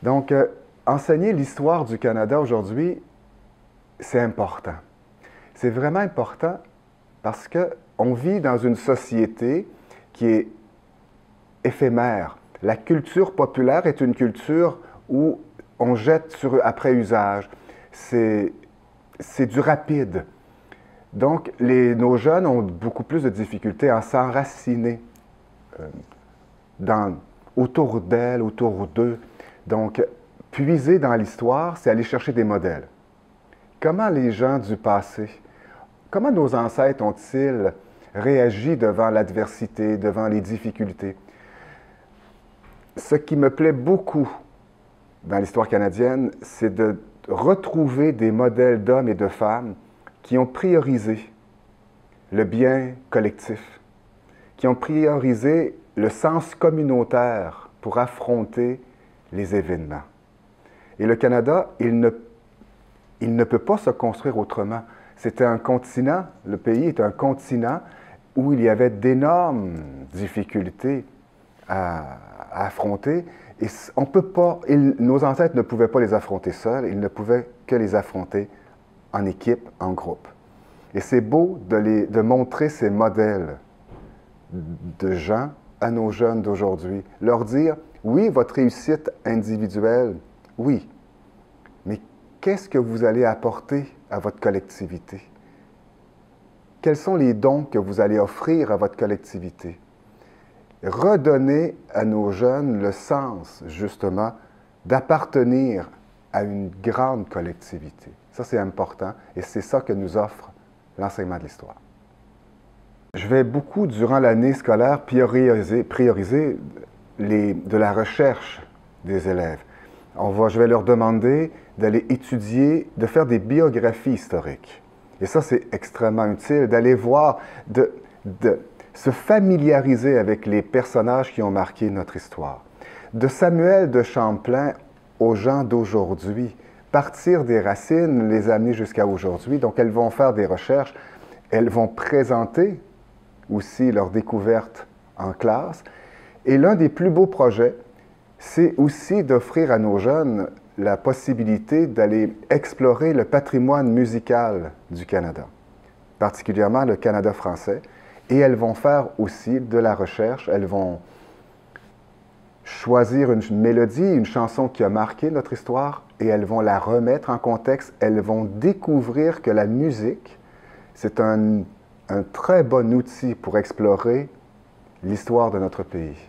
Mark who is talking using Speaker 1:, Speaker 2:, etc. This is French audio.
Speaker 1: Donc, enseigner l'histoire du Canada aujourd'hui, c'est important. C'est vraiment important parce qu'on vit dans une société qui est éphémère. La culture populaire est une culture où on jette après usage. C'est du rapide. Donc, nos jeunes ont beaucoup plus de difficultés à s'enraciner autour d'elles, autour d'eux. Donc, puiser dans l'histoire, c'est aller chercher des modèles. Comment les gens du passé, comment nos ancêtres ont-ils réagi devant l'adversité, devant les difficultés? Ce qui me plaît beaucoup dans l'histoire canadienne, c'est de retrouver des modèles d'hommes et de femmes qui ont priorisé le bien collectif, qui ont priorisé le sens communautaire pour affronter les événements. Et le Canada, il ne peut pas se construire autrement. C'était un continent, le pays est un continent où il y avait d'énormes difficultés à affronter. Et on peut pas, nos ancêtres ne pouvaient pas les affronter seuls, ils ne pouvaient que les affronter en équipe, en groupe. Et c'est beau de montrer ces modèles de gens à nos jeunes d'aujourd'hui. Leur dire, oui, votre réussite individuelle, oui, mais qu'est-ce que vous allez apporter à votre collectivité? Quels sont les dons que vous allez offrir à votre collectivité? Redonner à nos jeunes le sens, justement, d'appartenir à une grande collectivité. Ça, c'est important et c'est ça que nous offre l'enseignement de l'histoire. Je vais beaucoup, durant l'année scolaire, prioriser de la recherche des élèves. Je vais leur demander d'aller étudier, de faire des biographies historiques. Et ça, c'est extrêmement utile, d'aller voir, de se familiariser avec les personnages qui ont marqué notre histoire. De Samuel de Champlain aux gens d'aujourd'hui, partir des racines, les amener jusqu'à aujourd'hui. Donc, elles vont faire des recherches, elles vont présenter aussi leurs découvertes en classe. Et l'un des plus beaux projets, c'est aussi d'offrir à nos jeunes la possibilité d'aller explorer le patrimoine musical du Canada, particulièrement le Canada français. Et elles vont faire aussi de la recherche, elles vont choisir une mélodie, une chanson qui a marqué notre histoire, et elles vont la remettre en contexte, elles vont découvrir que la musique, c'est un très bon outil pour explorer l'histoire de notre pays.